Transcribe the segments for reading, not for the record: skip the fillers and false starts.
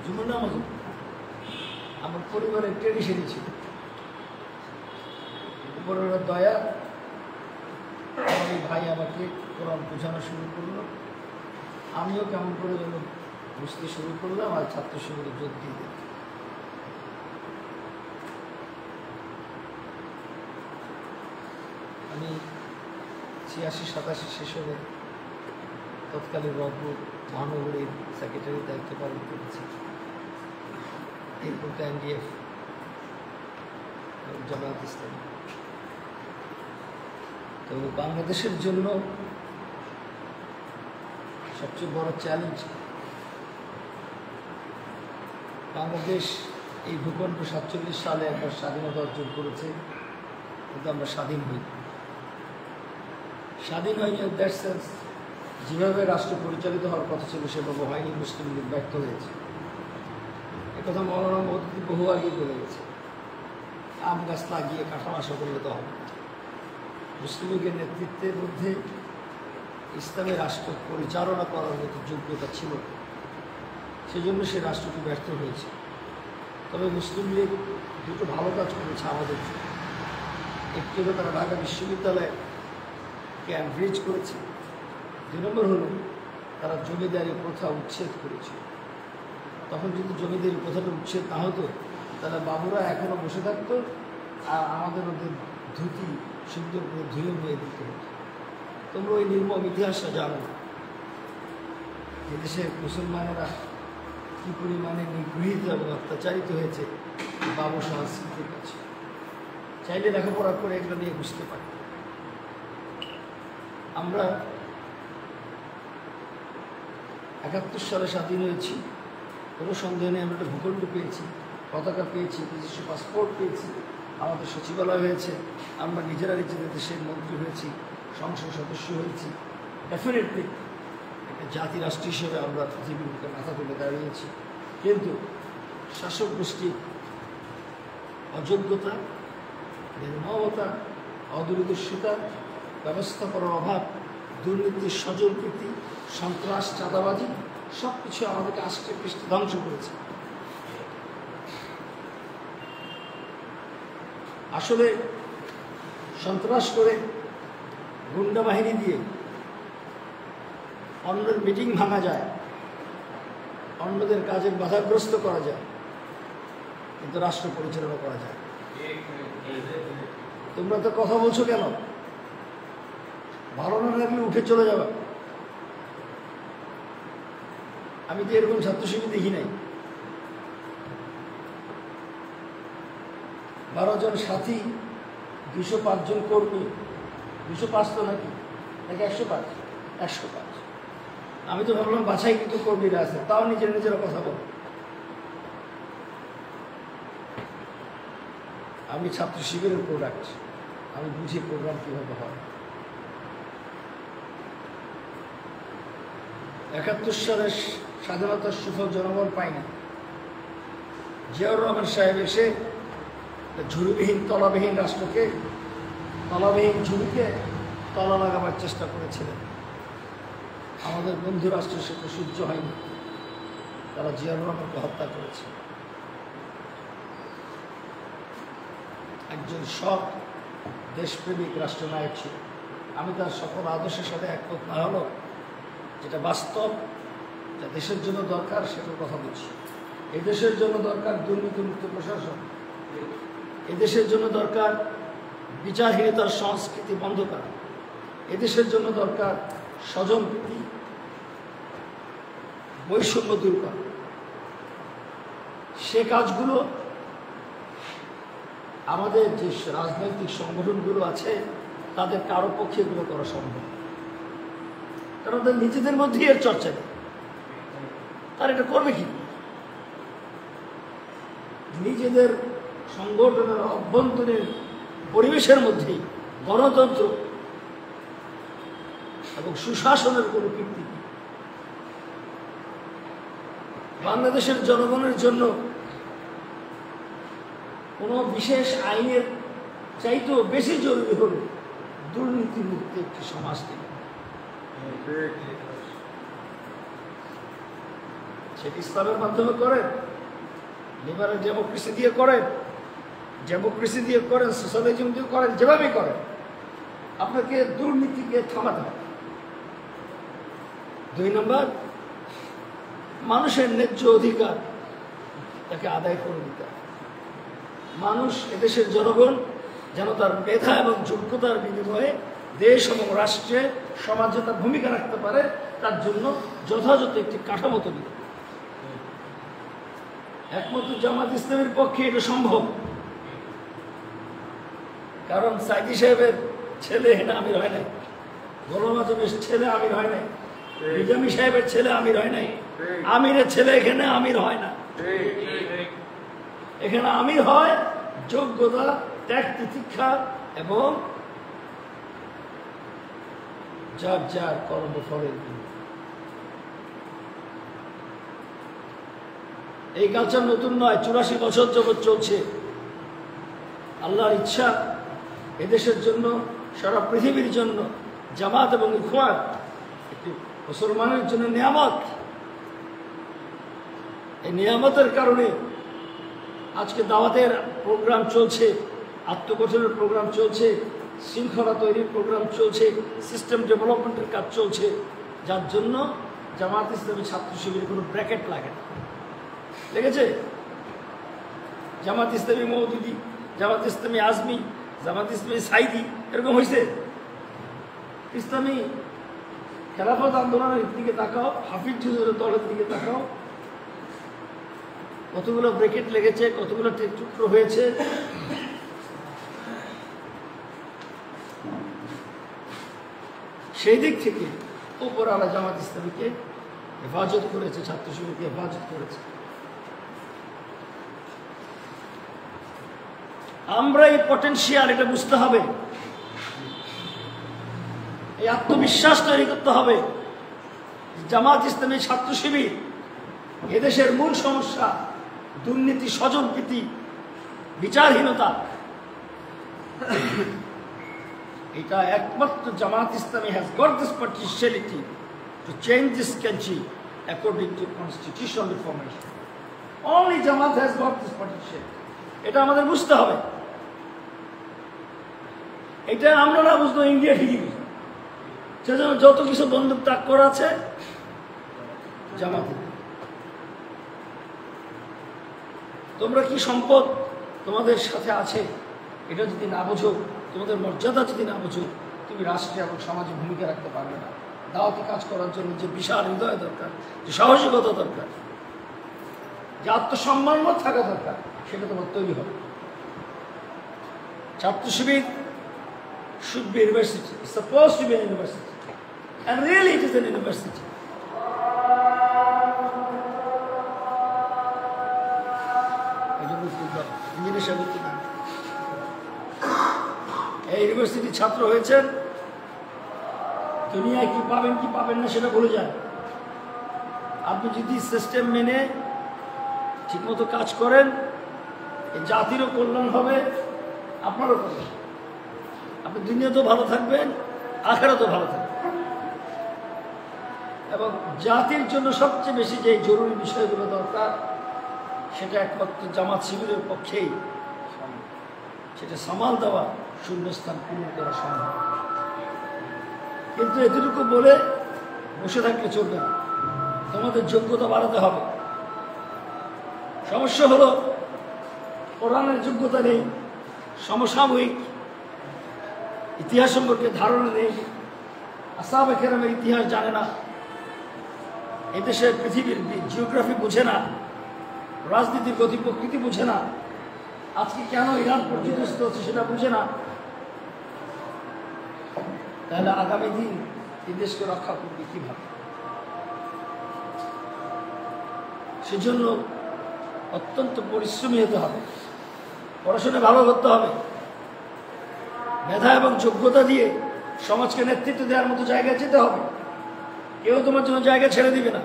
জুমার নামাজ আমার পরিবারের ট্রেডিশনই ছিল। উপরের দয়া, আমার এই ভাই আমাকে কোরআন বোঝানো শুরু করলো, আমিও কেমন করে যেন বুঝতে শুরু করলাম, আর ছাত্র শিবিরে যোগ দিয়ে দিলাম। আমি 86-87 সেশনে তৎকালীন রংপুর মহানগরীর সেক্রেটারির দায়িত্ব পালন করেছি। এরপর এনডিএফ, জামায়াত ইসলামী। তো বাংলাদেশের জন্য সবচেয়ে বড় চ্যালেঞ্জ, বাংলাদেশ এই ভূখণ্ড 47 সালে একবার স্বাধীনতা অর্জন করেছে, কিন্তু আমরা স্বাধীন হই। স্বাধীন হয়নি দ্যাট সেন্স, যেভাবে রাষ্ট্র পরিচালিত হওয়ার কথা ছিল সেভাবে হয়নি। মুসলিম লীগ ব্যর্থ হয়েছে, একথা মৌলানা মওদুদি বহু আগে বলে গেছে। আম গাছ লাগিয়ে কাঁঠাল আশা করলে তো হবে। মুসলিম লীগের নেতৃত্বের মধ্যে ইসলামী রাষ্ট্র পরিচালনা করার মতো যোগ্যতা ছিল, সেজন্য সে রাষ্ট্রটি ব্যর্থ হয়েছে। তবে মুসলিম লীগ দুটো ভালো কাজ করেছে আমাদের জন্য। একটি হলো তারা ঢাকা বিশ্ববিদ্যালয়কে এনরিচ করেছে, 2 নম্বর হলো তারা জমিদারি প্রথা উচ্ছেদ করেছে। তখন যদি জমিদারি প্রথাটা উচ্ছেদ না হতো, তাহলে বাবুরা এখনও বসে থাকতো, আর আমাদের ওদের ধুতি সুন্দর করে ধুয়ে নিয়ে দিতে হতো। তোমরা ওই নির্মম ইতিহাসটা জানো, এদেশের মুসলমানেরা কী পরিমাণে নিগৃহীত এবং অত্যাচারিত হয়েছে বাবু সংস্কৃতির কাছে। চাইলে লেখাপড়া করে এগুলো নিয়ে বুঝতে পারি। আমরা 71 সালে স্বাধীন হয়েছি, কোনো সন্দেহ নেই। আমরা একটা ভূখণ্ড পেয়েছি, পতাকা পেয়েছি, নিজস্ব পাসপোর্ট পেয়েছি, আমাদের সচিবালয় হয়েছে, আমরা নিজেরা নিজেদের দেশের মন্ত্রী হয়েছি, সংসদ সদস্য হয়েছি। ডেফিনেটলি একটা জাতি রাষ্ট্র হিসেবে আমরা পৃথিবীর বুকে মাথা তুলে দাঁড়িয়েছি। কিন্তু শাসক গোষ্ঠীর অযোগ্যতা, নির্মমতা, অদূরদর্শিতা, ব্যবস্থাপনার অভাব, দুর্নীতির স্বজনপ্রীতি, সন্ত্রাস, চাঁদাবাজি সব কিছু আমাদেরকে আষ্টে পৃষ্ঠে ধ্বংস করেছে। আসলে সন্ত্রাস করে, গুন্ডা বাহিনী দিয়ে অন্যের মিটিং ভাঙা যায়, অন্যদের কাজে বাধাগ্রস্ত করা যায়, কিন্তু রাষ্ট্র পরিচালনা করা যায়। তোমরা তো কথা বলছো কেন? ভালো না লাগলে উঠে চলে যাবে। আমি তো এরকম ছাত্র শিবির দেখি নাই। 12 জন সাথী, 205 জন কর্মী, 205 তো নাকি 105? 105। আমি তো ভাবলাম বাছাই কিন্তু কর্মীরা আছে, তাও নিজেরা কথা বলো। আমি ছাত্র শিবিরের প্রোডাক্ট, আমি বুঝি প্রোগ্রাম কীভাবে হয়। 71 সালের স্বাধীনতার সুফল জনগণ পায়নি। জিয়াউর রহমান সাহেব এসে ঝুড়িবিহীন তলাবিহীন রাষ্ট্রকে, তলাবিহীন ঝুড়িকে তলা লাগাবার চেষ্টা করেছিলেন। আমাদের বন্ধু রাষ্ট্র সেটা সহ্য হয়নি, তারা জিয়াউর রহমানকে হত্যা করেছে। একজন সৎ দেশপ্রেমিক রাষ্ট্রনায়ক ছিল। আমি তার সকল আদর্শের সাথে একমত না হলেও যেটা বাস্তব, যা দেশের জন্য দরকার সেটার কথা বলছি। এদেশের জন্য দরকার দুর্নীতিমুক্ত প্রশাসন, এদেশের জন্য দরকার বিচারহীনতার সংস্কৃতি বন্ধ করা, এদেশের জন্য দরকার স্বজনপ্রীতি, বৈষম্য দূর করা। সে কাজগুলো আমাদের যে রাজনৈতিক সংগঠনগুলো আছে তাদের কারো পক্ষে এগুলো করা সম্ভব, কারণ তাদের নিজেদের মধ্যেই এর চর্চা নেই। তার এটা করবে কি? নিজেদের সংগঠনের অভ্যন্তরীণ পরিবেশের মধ্যেই গণতন্ত্র এবং সুশাসনের কোনো কীর্তি নেই। বাংলাদেশের জনগণের জন্য কোনো বিশেষ আইনের চাইতেও বেশি জরুরি হল দুর্নীতিমুক্ত একটি সমাজ থেকে। সেটা ইসলামের মাধ্যমে করেন, লিবারেল ডেমোক্রেসি দিয়ে করেন, সোশ্যালিজম দিয়ে করেন, যেভাবেই করেন, আপনাকে দুর্নীতিকে থামাতে হবে। 2 নম্বর, মানুষের ন্যায্য অধিকার তাকে আদায় করে দিতে হবে। মানুষ, এদেশের জনগণ যেন তার মেধা এবং যোগ্যতার বিনিময়ে দেশ এবং রাষ্ট্রে সমাজে তার ভূমিকা রাখতে পারে, তার জন্য যথাযথ একটি কাঠামো তৈরি। একমাত্র জামাত ইসলামের পক্ষে এটা সম্ভব, কারণ সাইদি সাহেবের ছেলে এখানে আমির হয় নাই, গোলাম আজমের ছেলে আমির হয় নাই, নিজামী সাহেবের ছেলে আমির হয় নাই, আমিরের ছেলে এখানে আমির হয় না। এখানে আমির হয় যোগ্যতা, ত্যাগ তিতিক্ষা এবং যার যার কর্মফলের। এই কালচার নতুন নয়, 84 বছর যাবৎ চলছে। আল্লাহর ইচ্ছা এদেশের জন্য, সারা পৃথিবীর জন্য জামাত এবং ইখওয়ান একটি মুসলমানের জন্য নিয়ামত। এই নিয়ামতের কারণে আজকে দাওয়াতের প্রোগ্রাম চলছে, আত্মগঠনের প্রোগ্রাম চলছে, শৃঙ্খলা তৈরির প্রোগ্রাম চলছে, সিস্টেম ডেভেলপমেন্টের কাজ চলছে, যার জন্য জামাত ইসলামী ছাত্র শিবিরের কোনো ব্র্যাকেট লাগে না। লেগেছে? জামাত ইসলামী মওদুদি, জামাত ইসলামী আজমি, জামাত ইসলামী সাইদি, এরকম হয়েছে? ইসলামী খেলাফত আন্দোলনের দিকে তাকাও, হাফিজ হুজুরের দলের দিকে তাকাও, কতগুলো ব্রেকেট লেগেছে, কতগুলো টুকরো হয়েছে। সেই দিক থেকে উপরওয়ালা জামাত ইসলামীকে হেফাজত করেছে, ছাত্র শিবিরকে হেফাজত করেছে। আমরা এই পটেনশিয়াল, এটা বুঝতে হবে, এই আত্মবিশ্বাস তৈরি করতে হবে। জামাত ইসলামী ছাত্র শিবির এদেশের মূল সমস্যা দুর্নীতি, স্বজনপ্রীতি, বিচারহীনতা। এটা একমাত্র Jamaat Islami has got this potentiality to change this country according to constitutional reformation. Only Jamaat has got this potential. এটা আমাদের বুঝতে হবে। এটা আমরা না বুঝলো, ইন্ডিয়া ঠিকই বুঝলো। সেজন্য যত কিছু বন্দুক তাক করা আছে জামাতে। তোমরা কি সম্পদ তোমাদের সাথে আছে, এটা যদি না বোঝো, তোমাদের মর্যাদা যদি না বোঝো, তুমি রাষ্ট্রে এবং সমাজে ভূমিকা রাখতে পারবে না। দাওয়াতি কাজ করার জন্য যে বিশাল হৃদয় দরকার, যে সাহসিকতা দরকার, যে আত্মসম্মানবোধ থাকা দরকার, সেটা তোমার তৈরি হবে। ছাত্র শিবির should be a university. It's supposed to be an university. And really it is an university. এই ইউনিভার্সিটির ছাত্র হয়েছেন, দুনিয়ায় কি পাবেন কি পাবেন না সেটা ভুলে যান। আপনি যদি সিস্টেম মেনে ঠিকমতো কাজ করেন, এই জাতিরও কল্যাণ হবে, আপনারও কল্যাণ। আপনি দুনিয়াতেও ভালো থাকবেন, আখেরাতেও ভালো থাকবেন। এবং জাতির জন্য সবচেয়ে বেশি যে জরুরি বিষয়গুলো দরকার, সেটা একমাত্র জামাত শিবিরের পক্ষেই সেটা সামাল দেওয়া, শূন্যস্থান পূরণ করা সম্ভব। কিন্তু এতটুকু বলে বসে থাকলে চলবে না, তোমাদের যোগ্যতা বাড়াতে হবে। সমস্যা হলো কোরআনের যোগ্যতা নেই, সমসাময়িক ইতিহাস সম্পর্কে ধারণা নেই, আসহাবে কেরামের ইতিহাস জানে না, এদেশের পৃথিবীর জিওগ্রাফি বুঝে না, রাজনীতির গতি প্রকৃতি বুঝে না, আজকে কেন ইরান পর্যদস্ত হচ্ছে সেটা বুঝে না। তাহলে আগামী দিন এই দেশকে রক্ষা করবে কিভাবে? সেজন্য অত্যন্ত পরিশ্রমী হতে হবে, পড়াশোনা ভালো করতে হবে, মেধা এবং যোগ্যতা দিয়ে সমাজকে নেতৃত্ব দেওয়ার মতো জায়গায় যেতে হবে। কেউ তোমার জন্য জায়গা ছেড়ে দিবে না,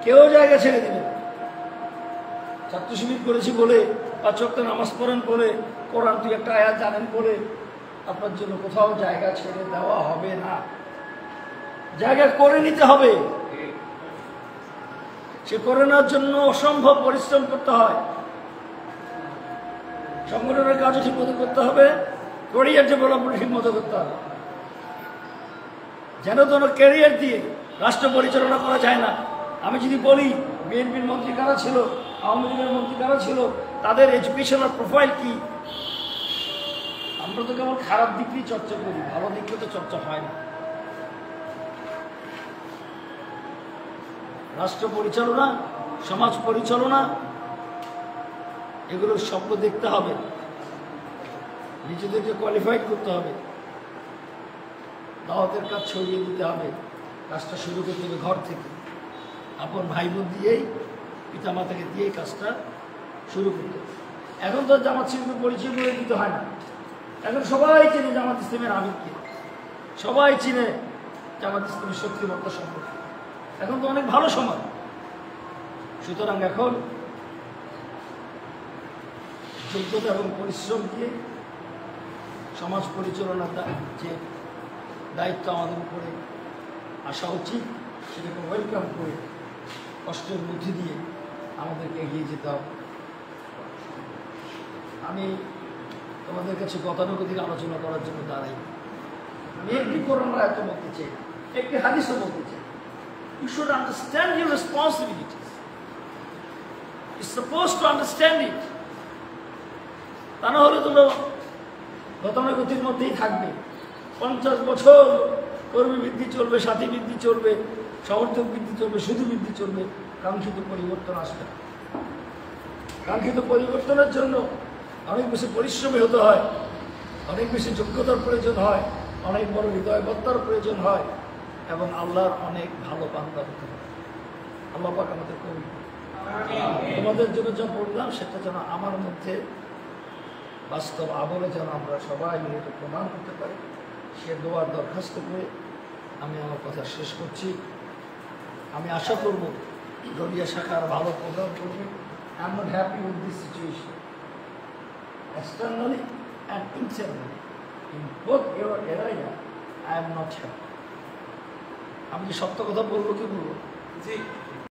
কেউ জায়গা ছেড়ে দিবে না। ছাত্র শিবির করেছি বলে, 5 ওয়াক্ত নামাজ পড়েন বলে, কোরআন 2-1 আয়াত জানেন বলে আপনার জন্য কোথাও জায়গা ছেড়ে দেওয়া হবে না। জায়গা করে নিতে হবে। সে করে নেওয়ার জন্য অসম্ভব পরিশ্রম করতে হয়। সংগঠনের কাজও ঠিক মতো করতে হবে, ক্যারিয়ার ডেভেলপমেন্ট ঠিক মতো করতে হবে। যেন তেন ক্যারিয়ার দিয়ে রাষ্ট্র পরিচালনা করা যায় না। আমি যদি বলি বিএনপির মন্ত্রী কারা ছিল, আওয়ামী লীগের মন্ত্রী কারা ছিল, তাদের এডুকেশনাল প্রোফাইল কি, আমরা তো কেবল খারাপ দিকই চর্চা করি, ভালো দিকটা তো চর্চা হয় না। রাষ্ট্র পরিচালনা, সমাজ পরিচালনা, এগুলোর স্বপ্ন দেখতে হবে, নিজেদেরকে কোয়ালিফাইড করতে হবে, দাওয়াতের কাজ ছড়িয়ে দিতে হবে। কাজটা শুরু করতে হবে ঘর থেকে, আপন ভাই বোন দিয়েই, পিতামাতাকে দিয়েই কাজটা শুরু করতে হবে। এখন তো জামাত শিবিরের পরিচয় করে দিতে হয় না, এখন সবাই চিনে জামাত ইসলামের আমিরকে, সবাই চিনে জামাত ইসলামের শক্তিমত্তা সম্পর্কে। এখন তো অনেক ভালো সময়। সুতরাং এখন যোগ্যতা এবং পরিশ্রম দিয়ে সমাজ পরিচালনার যে দায়িত্ব আমাদের উপরে আসা উচিত, সেটাকে ওয়েলকাম করে কষ্টের মধ্যে দিয়ে আমাদেরকে এগিয়ে যেতে হবে। আমি তোমাদের কাছে গতানুগতিক আলোচনা করার জন্য দাঁড়াই। আমি একটি কোরআন আয়াত বলতে চাই, একটি হাদিসও বলতে চাই। You should understand your responsibilities. You're supposed to understand it. তা না হলে তোমরা গতানুগতির মধ্যেই থাকবে। 50 বছর কর্মী বৃদ্ধি চলবে, সাথী বৃদ্ধি চলবে, সমর্থক বৃদ্ধি চলবে, শুধু বৃদ্ধি চলবে, কাঙ্ক্ষিত পরিবর্তন আসবে। কাঙ্ক্ষিত পরিবর্তনের জন্য অনেক বেশি পরিশ্রমী হতে হয়, অনেক বেশি যোগ্যতার প্রয়োজন হয়, অনেক বড় হৃদয়বত্তার প্রয়োজন হয়, এবং আল্লাহর অনেক ভালো বান্দা হতে হয়। আল্লাহ পাক আমাদের কবুল করুন। তোমাদের জন্য যা বললাম সেটা যেন আমার মধ্যে বাস্তব আমলে যেন আমরা সবাই মিলে এটা প্রমাণ করতে পারি, সে দোয়ার দরখাস্ত করে আমি আমার কথা শেষ করছি। আমি আশা করব দলীয় শাখা আর ভালো প্রোগ্রাম করবে। I am not happy with this situation, externally and internally. In both area, I am not happy. আমি কি সত্য কথা বলবো কি বলবো? জি।